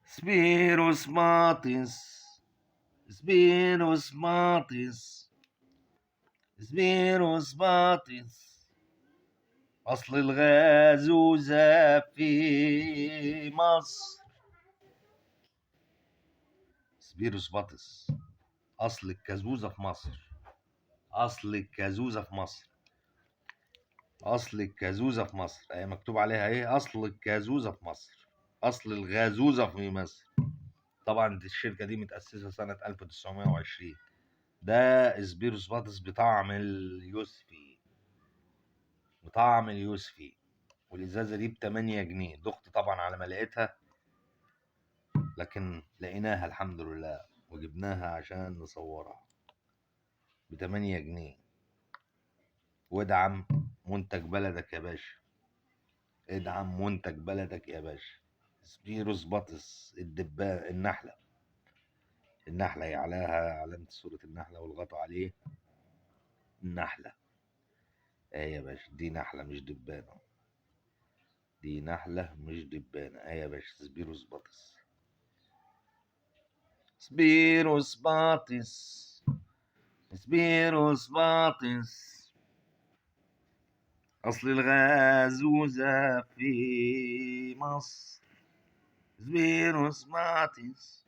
سبيروس ماطس، سبيروس ماطس، سبيروس ماطس، أصل الغازوزة في مصر. سبيروس ماطس، أصل الكازوزة في مصر. أصل الكازوزة في مصر. أصل الكازوزة في مصر. هي مكتوب عليها إيه؟ أصل الكازوزة في مصر. أصل الغازوزة في مصر. طبعا دي الشركة دي متأسسة سنة 1920. ده سبيروس ماطس بطعم اليوسفي. بطعم اليوسفي. والإزازة دي ب8 جنيه. دخت طبعا على ما لقيتها، لكن لقيناها الحمد لله وجبناها عشان نصورها. ب8 جنيه. وادعم منتج بلدك يا باشا. ادعم منتج بلدك يا باشا. سبيروس بطس الدبان، النحلة. النحلة هي عليها علامة صورة النحلة والغطا عليه النحلة. يا باشا دي نحلة مش دبانة. دي نحلة مش دبانة. يا باشا سبيروس بطس. سبيروس بطس، سبيروس بطس، أصل الغازوزة في مصر. سبيروس بطس.